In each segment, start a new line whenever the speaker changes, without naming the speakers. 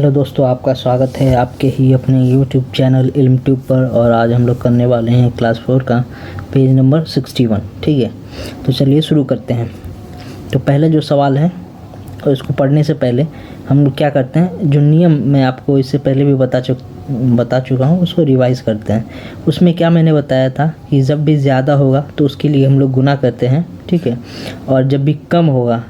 Hello दोस्तों, आपका स्वागत है आपके ही अपने यूट्यूब चैनल इल्म ट्यूब पर। और आज हम लोग करने वाले हैं क्लास 4 का पेज नंबर 61। ठीक है, तो चलिए शुरू करते हैं। तो पहले जो सवाल है और इसको पढ़ने से पहले हम लोग क्या करते हैं, जो नियम मैं आपको इससे पहले भी बता चुका हूँ उसको रिवाइज़ करते हैं। उसमें क्या मैंने बताया था कि जब भी ज़्यादा होगा तो उसके लिए हम लोग गुना करते हैं, ठीक है। और जब भी कम होगा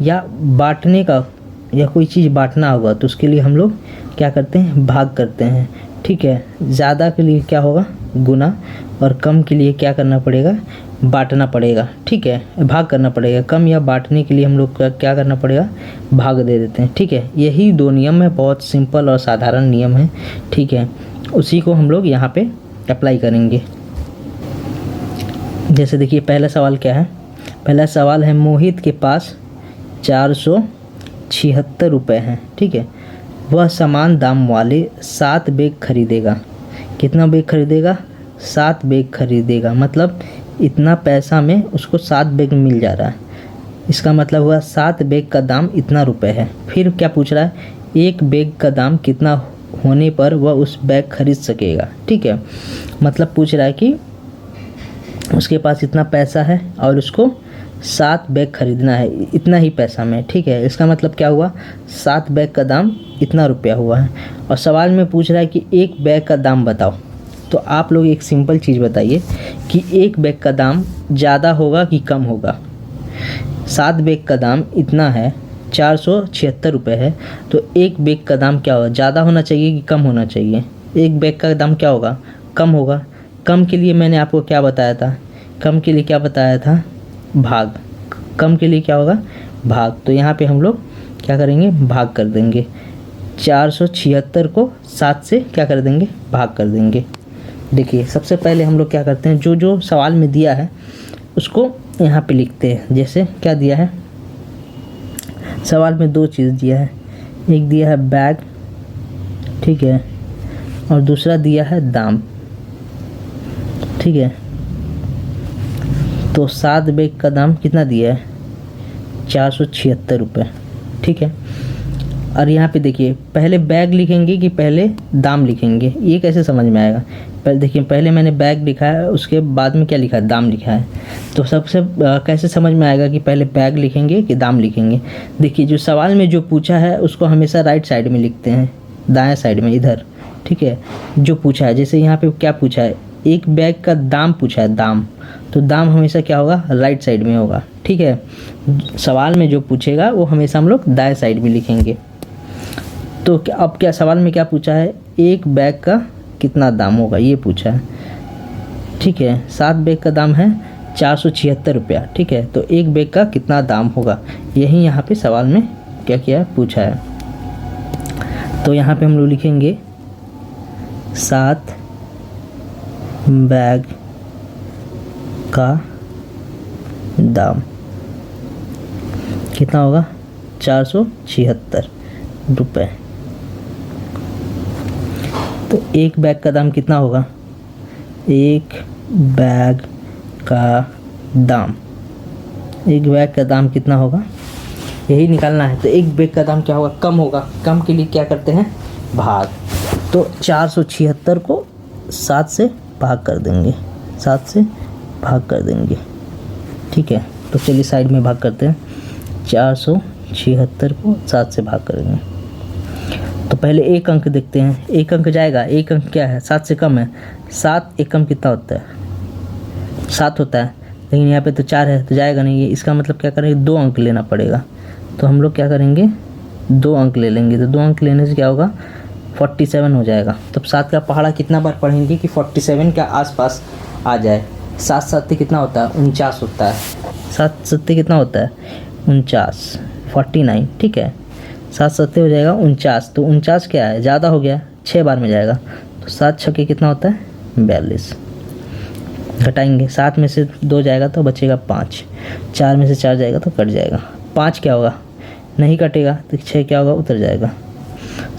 या बांटने का या कोई चीज़ बांटना होगा तो उसके लिए हम लोग क्या करते हैं, भाग करते हैं, ठीक है। ज़्यादा के लिए क्या होगा, गुना, और कम के लिए क्या करना पड़ेगा, बांटना पड़ेगा, ठीक है, भाग करना पड़ेगा। कम या बांटने के लिए हम लोग क्या करना पड़ेगा, भाग दे देते हैं, ठीक है। यही दो नियम है, बहुत सिंपल और साधारण नियम है, ठीक है। उसी को हम लोग यहाँ पे अप्लाई करेंगे। जैसे देखिए पहला सवाल क्या है, पहला सवाल है मोहित के पास 476 रुपये हैं, ठीक है। वह समान दाम वाले 7 बैग खरीदेगा। कितना बैग खरीदेगा, 7 बैग खरीदेगा। मतलब इतना पैसा में उसको 7 बैग मिल जा रहा है। इसका मतलब हुआ 7 बैग का दाम इतना रुपए है। फिर क्या पूछ रहा है, एक बैग का दाम कितना होने पर वह उस बैग खरीद सकेगा, ठीक है। मतलब पूछ रहा है कि उसके पास इतना पैसा है और उसको 7 बैग खरीदना है इतना ही पैसा में, ठीक है। इसका मतलब क्या हुआ, 7 बैग का दाम इतना रुपया हुआ है। और सवाल में पूछ रहा है कि एक बैग का दाम बताओ। तो आप लोग एक सिंपल चीज़ बताइए कि एक बैग का दाम ज़्यादा होगा कि कम होगा। 7 बैग का दाम इतना है, 476 रुपये है, तो एक बैग का दाम क्या होगा, ज़्यादा होना चाहिए कि कम होना चाहिए। एक बैग का दाम क्या होगा, कम होगा। कम के लिए मैंने आपको क्या बताया था, कम के लिए क्या बताया था, भाग। कम के लिए क्या होगा, भाग। तो यहाँ पे हम लोग क्या करेंगे, भाग कर देंगे। 476 को 7 से क्या कर देंगे, भाग कर देंगे। देखिए सबसे पहले हम लोग क्या करते हैं, जो जो सवाल में दिया है उसको यहाँ पे लिखते हैं। जैसे क्या दिया है, सवाल में 2 चीज़ दिया है, एक दिया है बैग, ठीक है, और दूसरा दिया है दाम, ठीक है। तो 7 बैग का दाम कितना दिया है, 476 रुपये, ठीक है। और यहाँ पे देखिए पहले बैग लिखेंगे कि पहले दाम लिखेंगे, ये कैसे समझ में आएगा। पहले देखिए, पहले मैंने बैग लिखा है, उसके बाद में क्या लिखा है, दाम लिखा है। तो सबसे कैसे समझ में आएगा कि पहले बैग लिखेंगे कि दाम लिखेंगे। देखिए जो सवाल में जो पूछा है उसको हमेशा राइट साइड में लिखते हैं, दाएँ साइड में इधर, ठीक है। जो पूछा है, जैसे यहाँ पे क्या पूछा है, एक बैग का दाम पूछा है, दाम, तो दाम हमेशा क्या होगा, राइट साइड में होगा, ठीक है। सवाल में जो पूछेगा वो हमेशा हम लोग दाएं साइड में लिखेंगे। तो अब क्या सवाल में क्या पूछा है, एक बैग का कितना दाम होगा, ये पूछा है, ठीक है। 7 बैग का दाम है 476 रुपया, ठीक है। तो एक बैग का कितना दाम होगा, यही यहाँ पे सवाल में क्या किया पूछा है। तो यहाँ पे हम लोग लिखेंगे 7 बैग का दाम कितना होगा, 476 रुपये। तो एक बैग का दाम कितना होगा, एक बैग का दाम, एक बैग का दाम कितना होगा, यही निकालना है। तो एक बैग का दाम क्या होगा, कम होगा। कम के लिए क्या करते हैं, भाग। तो 476 को 7 से भाग कर देंगे, 7 से भाग कर देंगे, ठीक है। तो चलिए साइड में भाग करते हैं, 476 को 7 से भाग करेंगे। तो पहले एक अंक देखते हैं, एक अंक जाएगा, एक अंक क्या है, 7 से कम है। 7 एकम कितना होता है, 7 होता है, लेकिन यहाँ पे तो 4 है तो जाएगा नहीं। ये इसका मतलब क्या करेंगे, 2 अंक लेना पड़ेगा। तो हम लोग क्या करेंगे, 2 अंक ले लेंगे। तो 2 अंक लेने से क्या होगा, 47 हो जाएगा। तब 7 का पहाड़ा कितना बार पढ़ेंगे कि 47 के आसपास आ जाए। 7 7 कितना होता है, 49 होता है। 7 7 कितना होता है, 49, 49, ठीक है। 7 7 हो जाएगा 49। तो 49 क्या है, ज़्यादा हो गया, 6 बार में जाएगा। तो 7 छक्के कितना होता है, 42। घटाएंगे, 7 में से 2 जाएगा तो बचेगा 5, 4 में से 4 जाएगा तो कट जाएगा। 5 क्या होगा, नहीं कटेगा, तो 6 क्या होगा, उतर जाएगा।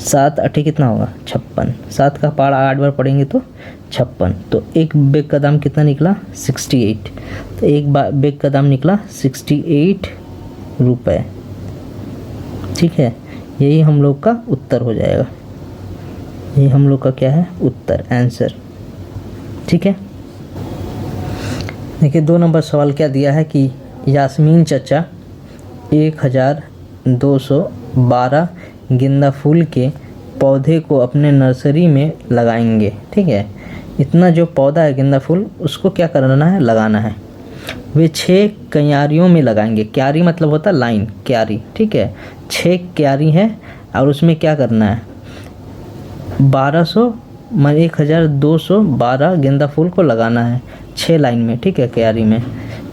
7 8 कितना होगा, 56। 7 का पहाड़ा 8 बार पढ़ेंगे तो 56। तो एक बैग का दाम कितना निकला, 68। तो एक बैग का दाम निकला 68 रुपये, ठीक है। यही हम लोग का उत्तर हो जाएगा। ये हम लोग का क्या है, उत्तर, आंसर। ठीक है, देखिए 2 नंबर सवाल क्या दिया है कि यास्मीन चचा 1212 गेंदा फूल के पौधे को अपने नर्सरी में लगाएंगे। ठीक है, इतना जो पौधा है गेंदा फूल, उसको क्या करना है, लगाना है। वे 6 क्यारियों में लगाएंगे। क्यारी मतलब होता है लाइन, क्यारी। ठीक है, 6 क्यारी है और उसमें क्या करना है, 1212 गेंदा फूल को लगाना है 6 लाइन में। ठीक है, क्यारी में।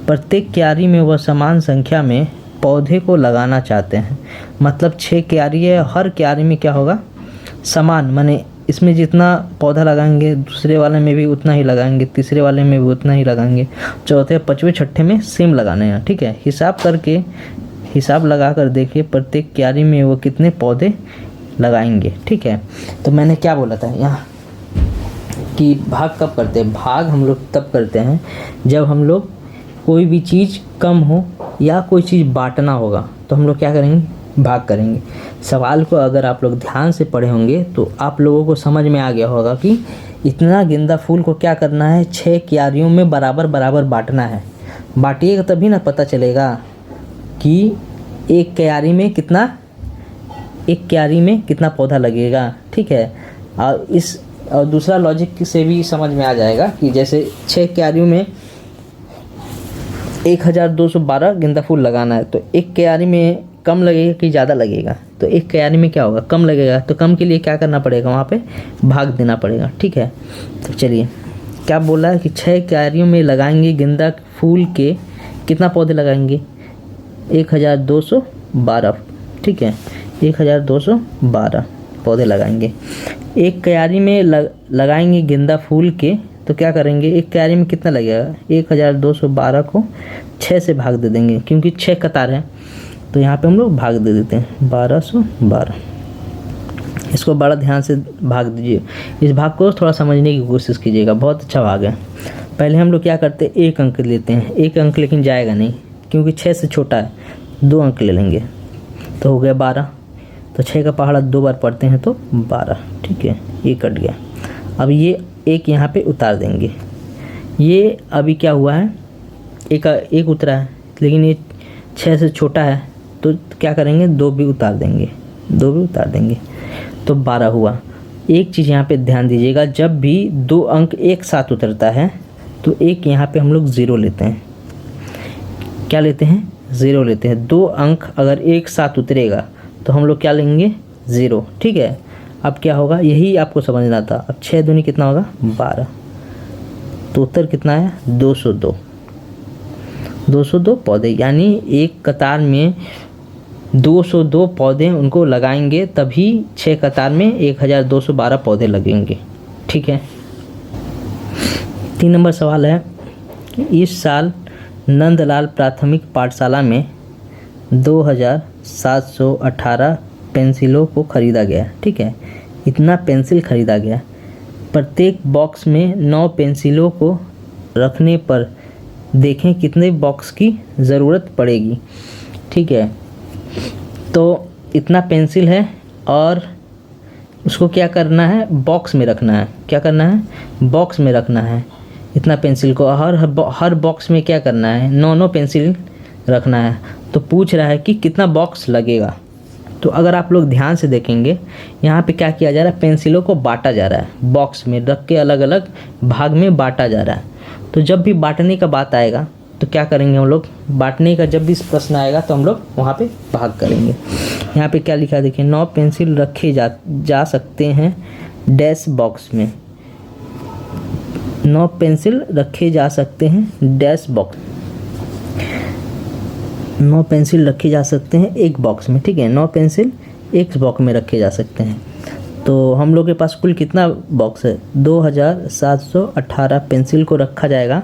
प्रत्येक क्यारी में वह समान संख्या में पौधे को लगाना चाहते हैं। मतलब 6 क्यारी है, हर क्यारी में क्या होगा, समान, माने इसमें जितना पौधा लगाएंगे दूसरे वाले में भी उतना ही लगाएंगे, तीसरे वाले में भी उतना ही लगाएंगे, चौथे, पाँचवें, छठे में सेम लगाने हैं। ठीक है, हिसाब लगा कर देखिए प्रत्येक क्यारी में वो कितने पौधे लगाएंगे। ठीक है, तो मैंने क्या बोला था यहाँ कि भाग कब करते हैं, भाग हम लोग तब करते हैं जब हम लोग कोई भी चीज़ कम हो या कोई चीज़ बांटना होगा तो हम लोग क्या करेंगे, भाग करेंगे। सवाल को अगर आप लोग ध्यान से पढ़े होंगे तो आप लोगों को समझ में आ गया होगा कि इतना गेंदा फूल को क्या करना है, 6 क्यारियों में बराबर बराबर बांटना है। बांटिएगा तभी ना पता चलेगा कि एक क्यारी में कितना पौधा लगेगा। ठीक है, और दूसरा लॉजिक से भी समझ में आ जाएगा कि जैसे 6 क्यारियों में 1212 गेंदा फूल लगाना है तो एक क्यारी में कम लगेगा कि ज़्यादा लगेगा, तो एक क्यारी में क्या होगा, कम लगेगा। तो कम के लिए क्या करना पड़ेगा, वहाँ पे भाग देना पड़ेगा। ठीक है, तो चलिए क्या बोला है कि 6 क्यारियों में लगाएंगे गेंदा फूल के कितना पौधे लगाएंगे, 1212। ठीक है, 1212 पौधे लगाएंगे। एक क्यारी में लगाएंगे गेंदा फूल के, तो क्या करेंगे, एक क्यारी में कितना लगेगा, 1212 को 6 से भाग दे देंगे, क्योंकि 6 कतार है तो यहाँ पे हम लोग भाग दे देते हैं 1212। इसको बड़ा ध्यान से भाग दीजिए, इस भाग को थोड़ा समझने की कोशिश कीजिएगा, बहुत अच्छा भाग है। पहले हम लोग क्या करते हैं, 1 अंक लेते हैं, 1 अंक लेकिन जाएगा नहीं क्योंकि 6 से छोटा है, 2 अंक ले लेंगे तो हो गया 12। तो 6 का पहाड़ा 2 बार पढ़ते हैं तो 12। ठीक है, ये कट गया। अब ये एक यहाँ पे उतार देंगे। ये अभी क्या हुआ है, एक उतरा है लेकिन ये 6 से छोटा है तो क्या करेंगे, 2 भी उतार देंगे, तो 12 हुआ। एक चीज़ यहाँ पे ध्यान दीजिएगा, जब भी 2 अंक एक साथ उतरता है तो एक यहाँ पे हम लोग 0 लेते हैं। क्या लेते हैं, 0 लेते हैं। 2 अंक अगर एक साथ उतरेगा तो हम लोग क्या लेंगे, 0। ठीक है, अब क्या होगा, यही आपको समझना था। अब 6 दूनी कितना होगा, 12, तो उत्तर कितना है, 202 पौधे, यानी एक कतार में 202 पौधे उनको लगाएंगे, तभी 6 कतार में 1212 पौधे लगेंगे। ठीक है, 3 नंबर सवाल है कि इस साल नंदलाल प्राथमिक पाठशाला में 2718 पेंसिलों को ख़रीदा गया। ठीक है, इतना पेंसिल ख़रीदा गया। प्रत्येक बॉक्स में 9 पेंसिलों को रखने पर देखें कितने बॉक्स की ज़रूरत पड़ेगी। ठीक है, तो इतना पेंसिल है और उसको क्या करना है, बॉक्स में रखना है। क्या करना है, बॉक्स में रखना है इतना पेंसिल को। हर बॉक्स में क्या करना है, 9 पेंसिल रखना है। तो पूछ रहा है कि कितना बॉक्स लगेगा। तो अगर आप लोग ध्यान से देखेंगे, यहाँ पे क्या किया जा रहा है, पेंसिलों को बांटा जा रहा है, बॉक्स में रख के अलग अलग भाग में बांटा जा रहा है। तो जब भी बांटने का बात आएगा तो क्या करेंगे हम लोग, बांटने का जब भी प्रश्न आएगा तो हम लोग वहाँ पे भाग करेंगे। यहाँ पे क्या लिखा है देखिए, 9 पेंसिल रखे जा सकते हैं डैश बॉक्स में। 9 पेंसिल रखे जा सकते हैं डैश बॉक्स, 9 पेंसिल रखे जा सकते हैं एक बॉक्स में। ठीक है, 9 पेंसिल एक बॉक्स में रखे जा सकते हैं। तो हम लोग के पास कुल कितना बॉक्स है, 2718 पेंसिल को रखा जाएगा,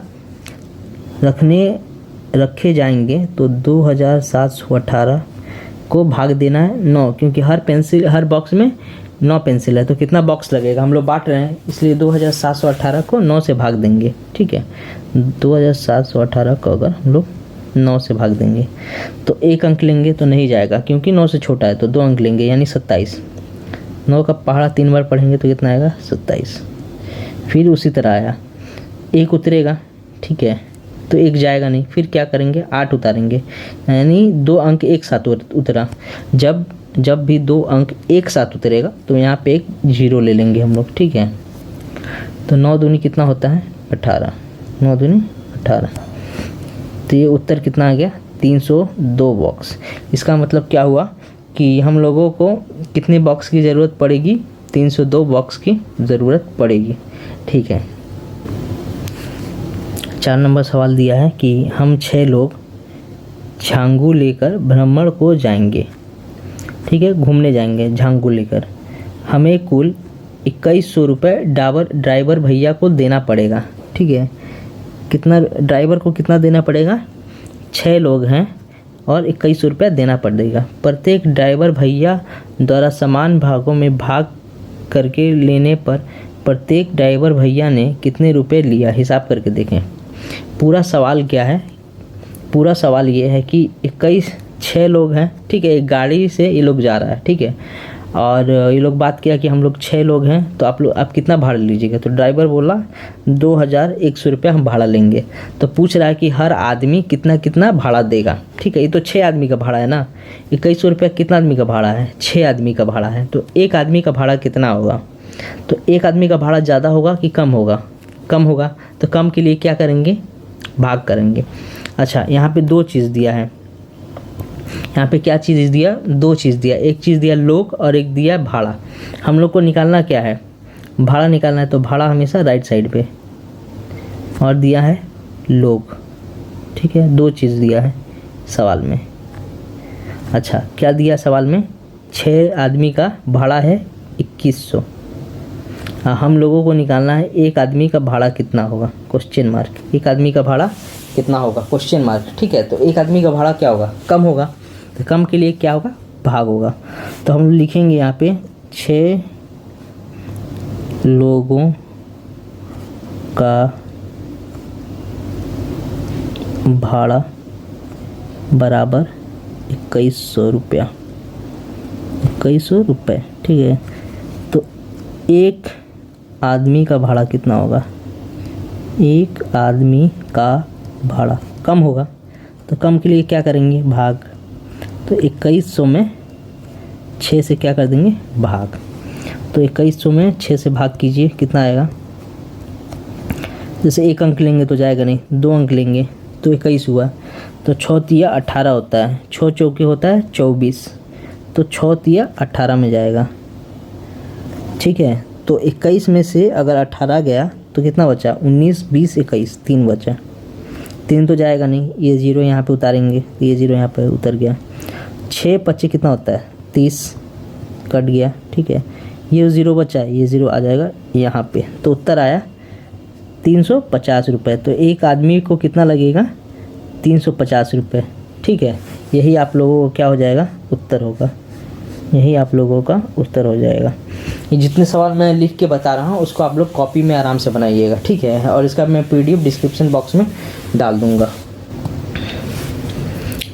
रखे जाएंगे। तो 2718 को भाग देना है 9, क्योंकि हर बॉक्स में 9 पेंसिल है। तो कितना बॉक्स लगेगा, हम लोग बांट रहे हैं इसलिए 2718 को 9 से भाग देंगे। ठीक है, 2718 को अगर हम लोग 9 से भाग देंगे तो 1 अंक लेंगे तो नहीं जाएगा, क्योंकि 9 से छोटा है, तो 2 अंक लेंगे यानी 27। 9 का पहाड़ा 3 बार पढ़ेंगे तो कितना आएगा 27। फिर उसी तरह आया 1 उतरेगा, ठीक है, तो 1 जाएगा नहीं, फिर क्या करेंगे 8 उतारेंगे, यानी 2 अंक एक साथ उतरा। जब भी 2 अंक एक साथ उतरेगा तो यहाँ पे एक 0 ले लेंगे हम लोग, ठीक है। तो 9 दूनी कितना होता है 18, 9 दूनी 18। तो ये उत्तर कितना आ गया 302 बॉक्स। इसका मतलब क्या हुआ कि हम लोगों को कितने बॉक्स की ज़रूरत पड़ेगी, 302 बॉक्स की ज़रूरत पड़ेगी, ठीक है। 4 नंबर सवाल दिया है कि हम 6 लोग झांगू लेकर भ्रमण को जाएंगे, ठीक है, घूमने जाएंगे झांगू लेकर। हमें कुल 2100 रुपये ड्राइवर भैया को देना पड़ेगा, ठीक है। कितना ड्राइवर को कितना देना पड़ेगा, 6 लोग हैं और 2100 रुपया देना पड़ेगा। प्रत्येक ड्राइवर भैया द्वारा समान भागों में भाग करके लेने पर प्रत्येक ड्राइवर भैया ने कितने रुपए लिया, हिसाब करके देखें। पूरा सवाल क्या है, पूरा सवाल ये है कि 6 लोग हैं, ठीक है, एक गाड़ी से ये लोग जा रहा है, ठीक है, और ये लोग बात किया कि हम लोग 6 लोग हैं तो आप कितना भाड़ा लीजिएगा। तो ड्राइवर बोला 2100 रुपया हम भाड़ा लेंगे। तो पूछ रहा है कि हर आदमी कितना कितना भाड़ा देगा, ठीक है। ये तो 6 आदमी का भाड़ा है ना, 2100 रुपया कितना आदमी का भाड़ा है, 6 आदमी का भाड़ा है। तो एक आदमी का भाड़ा कितना होगा, तो एक आदमी का भाड़ा ज़्यादा होगा कि कम होगा, कम होगा। तो कम के लिए क्या करेंगे, भाग करेंगे। अच्छा, यहाँ पे 2 चीज़ दिया है, यहाँ पे क्या चीज़ दिया, 2 चीज़ दिया, एक चीज़ दिया लोग और एक दिया भाड़ा। हम लोग को निकालना क्या है, भाड़ा निकालना है, तो भाड़ा हमेशा राइट साइड पे, और दिया है लोग, ठीक है। 2 चीज़ दिया है सवाल में। अच्छा, क्या दिया सवाल में, 6 आदमी का भाड़ा है 2100। हम लोगों को निकालना है एक आदमी का भाड़ा कितना होगा, क्वेश्चन मार्क, एक आदमी का भाड़ा कितना होगा, क्वेश्चन मार्क, ठीक है। तो एक आदमी का भाड़ा क्या होगा, कम होगा, तो कम के लिए क्या होगा, भाग होगा। तो हम लिखेंगे यहाँ पे 6 लोगों का भाड़ा बराबर 2100 रुपया, 2100 रुपये, ठीक है। तो एक आदमी का भाड़ा कितना होगा, एक आदमी का भाड़ा कम होगा, तो कम के लिए क्या करेंगे, भाग। तो 2100 में 6 से क्या कर देंगे, भाग। तो 2100 में 6 से भाग कीजिए, कितना आएगा, जैसे 1 अंक लेंगे तो जाएगा नहीं, 2 अंक लेंगे तो 21 हुआ। तो 6 तिया 18 होता है, 6 चौके होता है 24, तो 6 तिया 18 में जाएगा, ठीक है। तो 21 में से अगर 18 गया तो कितना बचा, 19, 20, 21, 3 बचा। 3 तो जाएगा नहीं, ये 0 यहाँ पे उतारेंगे, ये 0 यहाँ पे उतर गया। 6 25 कितना होता है, 30 कट गया, ठीक है। ये 0 बचा, ये 0 आ जाएगा यहाँ पे। तो उत्तर आया 350 रुपये। तो एक आदमी को कितना लगेगा, 350 रुपये, ठीक है। यही आप लोगों को क्या हो जाएगा, उत्तर होगा, यही आप लोगों का उत्तर हो जाएगा। ये जितने सवाल मैं लिख के बता रहा हूँ उसको आप लोग कॉपी में आराम से बनाइएगा, ठीक है। और इसका मैं PDF डिस्क्रिप्शन बॉक्स में डाल दूँगा।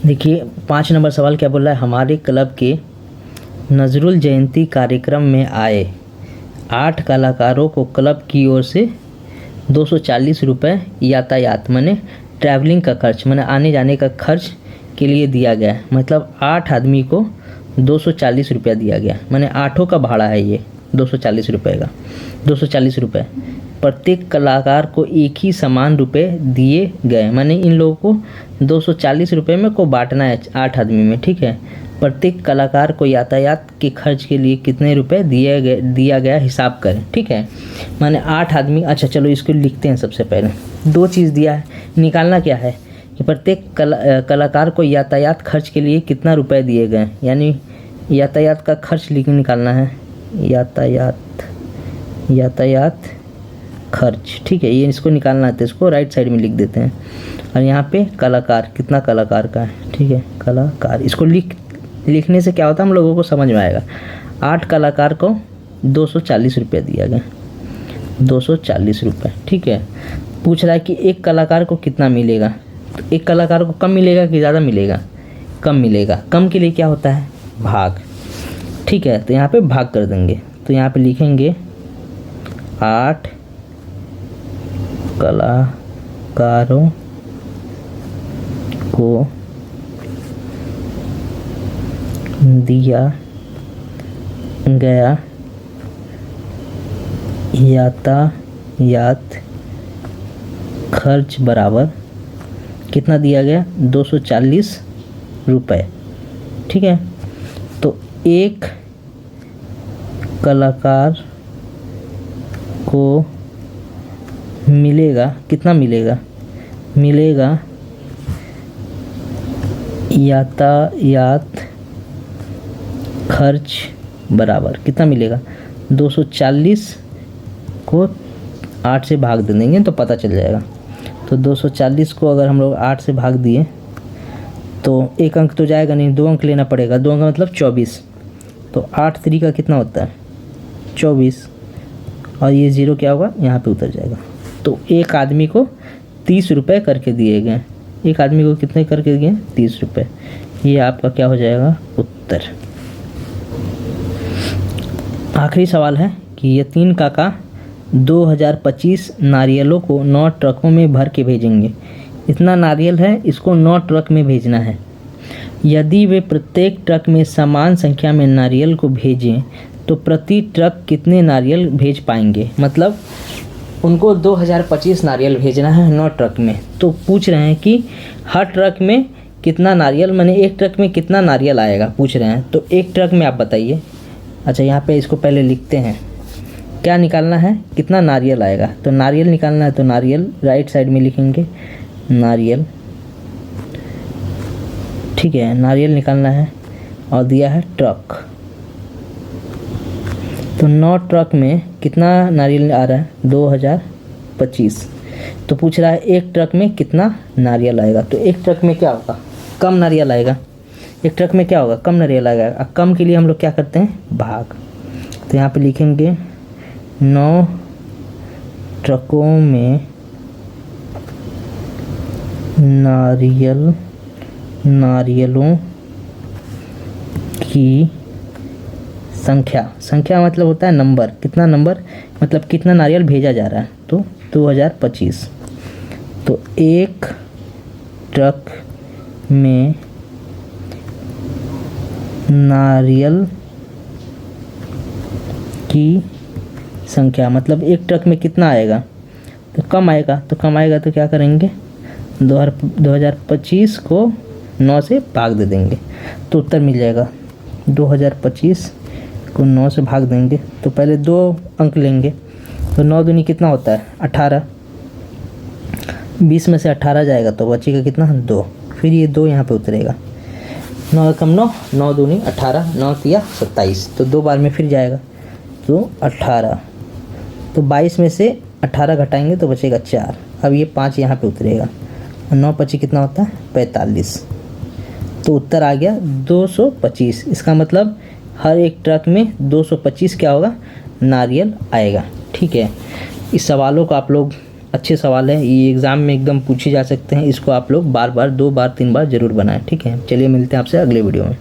देखिए 5 नंबर सवाल क्या बोल रहा है, हमारे क्लब के नजरुल जयंती कार्यक्रम में आए 8 कलाकारों को क्लब की ओर से 240 रुपये यातायात माने ट्रैवलिंग का खर्च माने आने जाने का खर्च के लिए दिया गया। मतलब 8 आदमी को 240 रुपया दिया गया, माने 8 का भाड़ा है ये 240 रुपये का, 240 रुपये। प्रत्येक कलाकार को एक ही समान रुपए दिए गए, माने इन लोगों को 240 रुपये में को बांटना है 8 आदमी में, ठीक है। प्रत्येक कलाकार को यातायात के खर्च के लिए कितने रुपए दिया गया हिसाब करें, ठीक है। माने 8 आदमी, अच्छा चलो इसको लिखते हैं। सबसे पहले 2 चीज़ दिया है, निकालना क्या है कि प्रत्येक कलाकार को यातायात खर्च के लिए कितना रुपए दिए गए, यानी यातायात का खर्च निकालना है, यातायात खर्च, ठीक है। ये इसको निकालना है तो इसको राइट साइड में लिख देते हैं। और यहाँ पे कलाकार, कितना कलाकार का है, ठीक है, कलाकार। इसको लिखने से क्या होता है हम लोगों को समझ में आएगा। 8 कलाकार को 240 रुपये दिया गया, 240 रुपये, ठीक है। पूछ रहा है कि एक कलाकार को कितना मिलेगा, तो एक कलाकार को कम मिलेगा कि ज़्यादा मिलेगा? कम मिलेगा। कम के लिए क्या होता है? भाग। ठीक है, तो यहाँ पे भाग कर देंगे। तो यहाँ पे लिखेंगे 8 कलाकारों को दिया गया यातायात खर्च बराबर कितना दिया गया? 240 रुपये। ठीक है, तो एक कलाकार को मिलेगा कितना मिलेगा? मिलेगा यातायात खर्च बराबर कितना मिलेगा? 240 को 8 से भाग दे देंगे तो पता चल जाएगा। तो 240 को अगर हम लोग 8 से भाग दिए तो एक अंक तो जाएगा नहीं, 2 अंक लेना पड़ेगा। 2 अंक मतलब 24। तो 8 3 का कितना होता है? 24। और ये 0 क्या होगा? यहाँ पे उतर जाएगा। तो एक आदमी को 30 रुपये करके दिए गए। एक आदमी को कितने करके दिए? 30 रुपये। ये आपका क्या हो जाएगा? उत्तर। आखिरी सवाल है कि यतीन काका 2025 नारियलों को 9 ट्रकों में भर के भेजेंगे। इतना नारियल है, इसको 9 ट्रक में भेजना है। यदि वे प्रत्येक ट्रक में समान संख्या में नारियल को भेजें तो प्रति ट्रक कितने नारियल भेज पाएंगे? मतलब उनको 2025 नारियल भेजना है 9 ट्रक में। तो पूछ रहे हैं कि हर ट्रक में कितना नारियल, माने एक ट्रक में कितना नारियल आएगा पूछ रहे हैं। तो एक ट्रक में आप बताइए। अच्छा, यहाँ पे इसको पहले लिखते हैं। क्या निकालना है? कितना नारियल आएगा। तो नारियल निकालना है, तो नारियल राइट साइड में लिखेंगे नारियल। ठीक है, नारियल निकालना है और दिया है ट्रक। तो 9 ट्रक में कितना नारियल आ रहा है? 2025। तो पूछ रहा है एक ट्रक में कितना नारियल आएगा। तो एक ट्रक में क्या होगा? कम नारियल आएगा। एक ट्रक में क्या होगा? कम नारियल आएगा। अब कम के लिए हम लोग क्या करते हैं? भाग। तो यहाँ पे लिखेंगे 9 ट्रकों में नारियलों की संख्या मतलब होता है नंबर। कितना नंबर मतलब कितना नारियल भेजा जा रहा है? तो 2025। तो एक ट्रक में नारियल की संख्या मतलब एक ट्रक में कितना आएगा? तो कम आएगा। तो कम आएगा तो क्या करेंगे? 2025 को 9 से भाग दे देंगे तो उत्तर मिल जाएगा। 2025 को 9 से भाग देंगे तो पहले 2 अंक लेंगे। तो 9 दूनी कितना होता है? 18। 20 में से 18 जाएगा तो बचेगा कितना? 2। फिर ये 2 यहाँ पे उतरेगा। 9 कम 9, 9 दूनी 18, 9 तिया 27। तो 2 बार में फिर जाएगा तो 18। तो 22 में से 18 घटाएंगे तो बचेगा 4। अब ये 5 यहाँ पे उतरेगा। 9 25 कितना होता है? 45। तो उत्तर आ गया 225। इसका मतलब हर एक ट्रक में 225 क्या होगा? नारियल आएगा। ठीक है, इस सवालों को आप लोग, अच्छे सवाल है ये, एग्ज़ाम में एकदम पूछे जा सकते हैं। इसको आप लोग बार बार 2 बार 3 बार ज़रूर बनाएं। ठीक है, चलिए मिलते हैं आपसे अगले वीडियो में।